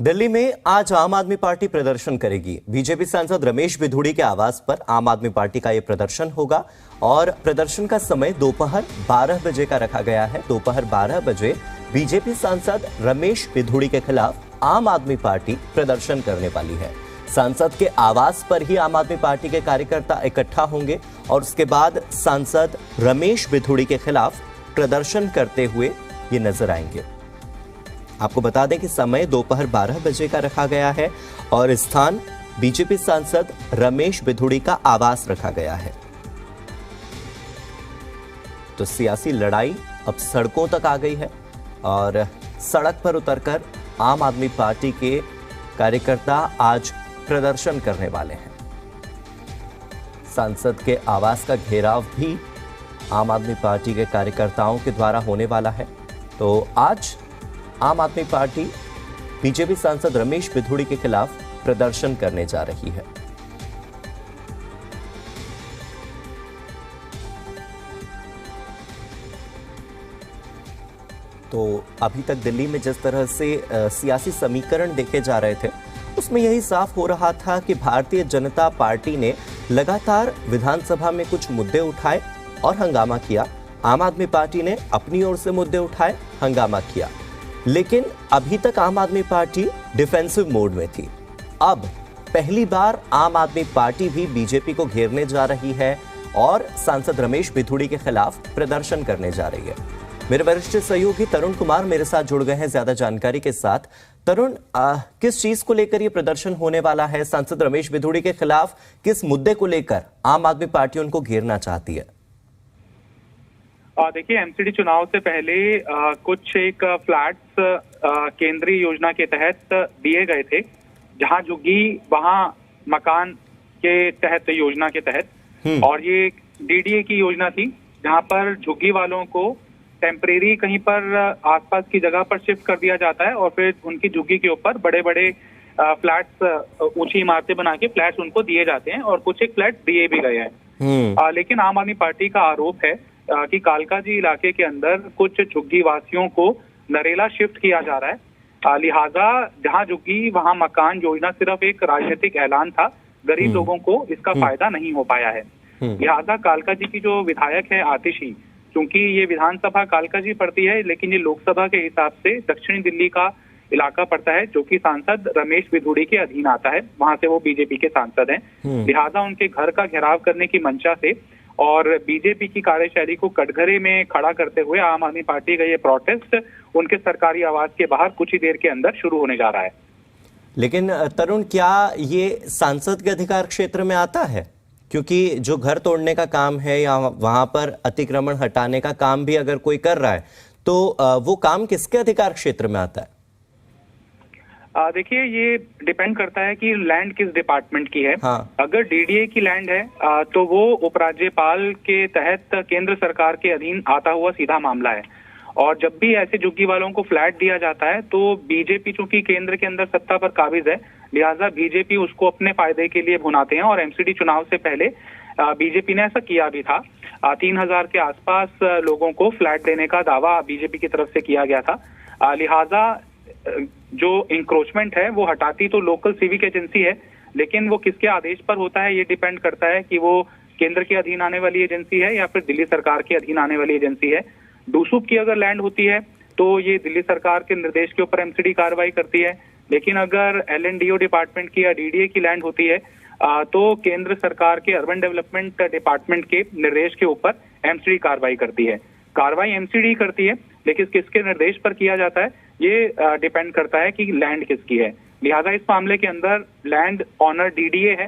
दिल्ली में आज आम आदमी पार्टी प्रदर्शन करेगी। बीजेपी सांसद रमेश बिधूड़ी के आवास पर आम आदमी पार्टी का यह प्रदर्शन होगा और प्रदर्शन का समय दोपहर 12 बजे का रखा गया है। दोपहर 12 बजे बीजेपी सांसद रमेश बिधूड़ी के खिलाफ आम आदमी पार्टी प्रदर्शन करने वाली है। सांसद के आवास पर ही आम आदमी पार्टी के कार्यकर्ता इकट्ठा होंगे और उसके बाद सांसद रमेश बिधूड़ी के खिलाफ प्रदर्शन करते हुए ये नजर आएंगे। आपको बता दें कि समय दोपहर 12 बजे का रखा गया है और स्थान बीजेपी सांसद रमेश बिधूड़ी का आवास रखा गया है। तो सियासी लड़ाई अब सड़कों तक आ गई है और सड़क पर उतरकर आम आदमी पार्टी के कार्यकर्ता आज प्रदर्शन करने वाले हैं। सांसद के आवास का घेराव भी आम आदमी पार्टी के कार्यकर्ताओं के द्वारा होने वाला है। तो आज आम आदमी पार्टी बीजेपी सांसद रमेश बिधूड़ी के खिलाफ प्रदर्शन करने जा रही है। तो अभी तक दिल्ली में जिस तरह से सियासी समीकरण देखे जा रहे थे, उसमें यही साफ हो रहा था कि भारतीय जनता पार्टी ने लगातार विधानसभा में कुछ मुद्दे उठाए और हंगामा किया। आम आदमी पार्टी ने अपनी ओर से मुद्दे उठाए, हंगामा किया। लेकिन अभी तक आम आदमी पार्टी डिफेंसिव मोड में थी। अब पहली बार आम आदमी पार्टी भी बीजेपी को घेरने जा रही है और सांसद रमेश बिधूड़ी के खिलाफ प्रदर्शन करने जा रही है। मेरे वरिष्ठ सहयोगी तरुण कुमार मेरे साथ जुड़ गए हैं ज्यादा जानकारी के साथ। तरुण, किस चीज को लेकर यह प्रदर्शन होने वाला है? सांसद रमेश बिधूड़ी के खिलाफ किस मुद्दे को लेकर आम आदमी पार्टी उनको घेरना चाहती है? देखिए, एमसीडी चुनाव से पहले कुछ एक फ्लैट्स केंद्रीय योजना के तहत दिए गए थे, जहां झुग्गी वहां मकान के तहत योजना के तहत, और ये डीडीए की योजना थी जहां पर झुग्गी वालों को टेम्परेरी कहीं पर आसपास की जगह पर शिफ्ट कर दिया जाता है और फिर उनकी झुग्गी के ऊपर बड़े बड़े फ्लैट्स, ऊंची इमारतें बना के फ्लैट्स उनको दिए जाते हैं और कुछ एक फ्लैट दिए भी गए हैं। लेकिन आम आदमी पार्टी का आरोप है कि कालकाजी इलाके के अंदर कुछ झुग्गी वासियों को नरेला शिफ्ट किया जा रहा है। लिहाजा जहां झुग्गी वहां मकान योजना सिर्फ एक राजनीतिक ऐलान था, गरीब लोगों को इसका फायदा नहीं हो पाया है। लिहाजा कालकाजी की जो विधायक है आतिशी, क्योंकि ये विधानसभा कालकाजी पड़ती है लेकिन ये लोकसभा के हिसाब से दक्षिणी दिल्ली का इलाका पड़ता है, जो कि सांसद रमेश बिधूड़ी के अधीन आता है। वहां से वो बीजेपी के सांसद हैं। लिहाजा उनके घर का घेराव करने की मंशा से और बीजेपी की कार्यशैली को कटघरे में खड़ा करते हुए आम आदमी पार्टी का ये प्रोटेस्ट उनके सरकारी आवास के बाहर कुछ ही देर के अंदर शुरू होने जा रहा है। लेकिन तरुण, क्या ये सांसद के अधिकार क्षेत्र में आता है? क्योंकि जो घर तोड़ने का काम है या वहां पर अतिक्रमण हटाने का काम भी अगर कोई कर रहा है तो वो काम किसके अधिकार क्षेत्र में आता है? देखिए, ये डिपेंड करता है कि लैंड किस डिपार्टमेंट की है। हाँ। अगर डीडीए की लैंड है तो वो उपराज्यपाल के तहत केंद्र सरकार के अधीन आता हुआ सीधा मामला है। और जब भी ऐसे झुग्गी वालों को फ्लैट दिया जाता है तो बीजेपी चूंकि केंद्र के अंदर सत्ता पर काबिज है, लिहाजा बीजेपी उसको अपने फायदे के लिए भुनाते हैं। और एमसीडी चुनाव से पहले बीजेपी ने ऐसा किया भी था। 3000 के आसपास लोगों को फ्लैट देने का दावा बीजेपी की तरफ से किया गया था। लिहाजा जो इंक्रोचमेंट है वो हटाती तो लोकल सिविक एजेंसी है, लेकिन वो किसके आदेश पर होता है ये डिपेंड करता है कि वो केंद्र के अधीन आने वाली एजेंसी है या फिर दिल्ली सरकार के अधीन आने वाली एजेंसी है। डूसूप की अगर लैंड होती है तो ये दिल्ली सरकार के निर्देश के ऊपर एमसीडी कार्रवाई करती है, लेकिन अगर एलएनडीओ डिपार्टमेंट की या डीडीए की लैंड होती है तो केंद्र सरकार के अर्बन डेवलपमेंट डिपार्टमेंट के निर्देश के ऊपर एमसीडी कार्रवाई करती है। कार्रवाई एमसीडी करती है, लेकिन किसके निर्देश पर किया जाता है ये डिपेंड करता है कि लैंड किसकी है। लिहाजा इस मामले के अंदर लैंड ऑनर डीडीए है।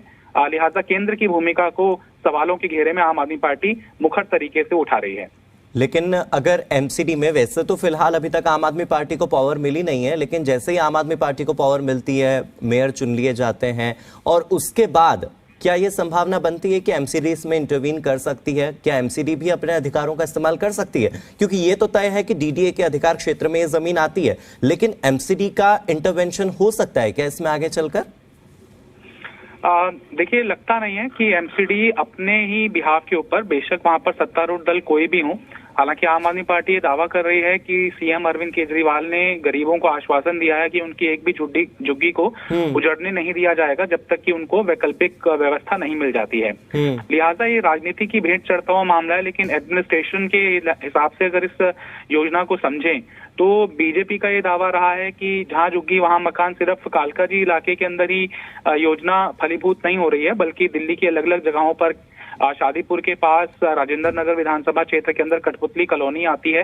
लिहाजा केंद्र की भूमिका को सवालों के घेरे में आम आदमी पार्टी मुखर तरीके से उठा रही है। लेकिन अगर एमसीडी में, वैसे तो फिलहाल अभी तक आम आदमी पार्टी को पावर मिली नहीं है, लेकिन जैसे ही आम आदमी पार्टी को पावर मिलती है, मेयर चुन लिए जाते हैं और उसके बाद क्या ये संभावना बनती है कि एमसीडी इसमें इंटरवीन कर सकती है? क्या एमसीडी भी अपने अधिकारों का इस्तेमाल कर सकती है? क्योंकि ये तो तय है कि डीडीए के अधिकार क्षेत्र में ये जमीन आती है, लेकिन एमसीडी का इंटरवेंशन हो सकता है क्या इसमें आगे चलकर? देखिए, लगता नहीं है कि एमसीडी अपने ही बिहाफ के ऊपर, बेशक वहां पर सत्तारूढ़ दल कोई भी हो, हालांकि आम आदमी पार्टी ये दावा कर रही है कि सीएम अरविंद केजरीवाल ने गरीबों को आश्वासन दिया है कि उनकी एक भी झुग्गी को उजड़ने नहीं दिया जाएगा जब तक कि उनको वैकल्पिक व्यवस्था नहीं मिल जाती है। लिहाजा ये राजनीति की भेंट चढ़ता हुआ मामला है, लेकिन एडमिनिस्ट्रेशन के हिसाब से अगर इस योजना को समझें तो बीजेपी का ये दावा रहा है कि जहां झुग्गी वहां मकान सिर्फ कालका जी इलाके के अंदर ही योजना फलीभूत नहीं हो रही है, बल्कि दिल्ली की अलग अलग जगहों पर शादीपुर के पास राजेंद्र नगर विधानसभा क्षेत्र के अंदर कठपुतली कॉलोनी आती है,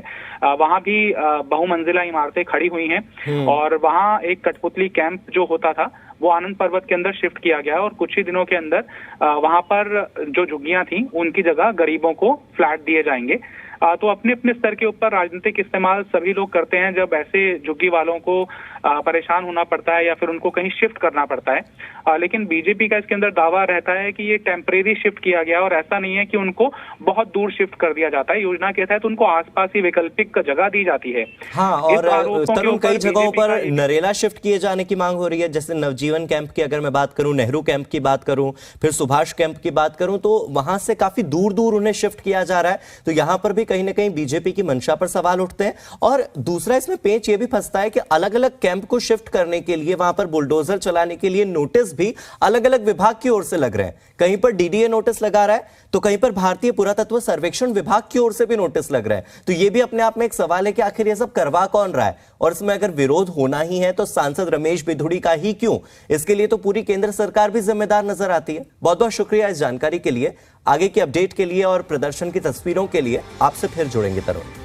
वहां भी बहुमंजिला इमारतें खड़ी हुई हैं और वहां एक कठपुतली कैंप जो होता था वो आनंद पर्वत के अंदर शिफ्ट किया गया और कुछ ही दिनों के अंदर वहां पर जो झुग्गियां थी उनकी जगह गरीबों को फ्लैट दिए जाएंगे। तो अपने अपने स्तर के ऊपर राजनीतिक इस्तेमाल सभी लोग करते हैं जब ऐसे झुग्गी वालों को परेशान होना पड़ता है या फिर उनको कहीं शिफ्ट करना पड़ता है। लेकिन बीजेपी का इसके अंदर दावा रहता है कि ये टेम्परेरी शिफ्ट किया गया और ऐसा नहीं है कि उनको बहुत दूर शिफ्ट कर दिया जाता है। योजना के तहत उनको आसपास ही वैकल्पिक जगह दी जाती है। हाँ, और तरुण कई जगहों पर नरेला शिफ्ट किए जाने की मांग हो रही है, जैसे नवजीवन कैंप की अगर मैं बात करूं, नेहरू कैंप की बात करूं, फिर सुभाष कैंप की बात करूं, तो वहां से काफी दूर दूर उन्हें शिफ्ट किया जा रहा है। तो यहां पर भी कहीं ना कहीं बीजेपी की मंशा पर सवाल उठते हैं। और दूसरा इसमें पेंच ये भी फंसता है कि अलग अलग कैंप को शिफ्ट करने के लिए, वहां पर बुलडोजर चलाने के लिए नोटिस भी अलग अलग विभाग की ओर से लग रहे हैं। कहीं पर डीडीए नोटिस लगा रहा है तो कहीं पर भारतीय पुरातत्व सर्वेक्षण विभाग की ओर से भी नोटिस लग रहा है। तो यह भी अपने आप में एक सवाल है कि आखिर यह सब करवा कौन रहा है, और इसमें अगर विरोध होना ही है तो सांसद रमेश बिधूड़ी का ही क्यों? इसके लिए तो पूरी केंद्र सरकार भी जिम्मेदार नजर आती है। बहुत बहुत शुक्रिया इस जानकारी के लिए। आगे की अपडेट के लिए और प्रदर्शन की तस्वीरों के लिए आपसे फिर जुड़ेंगे तरुण।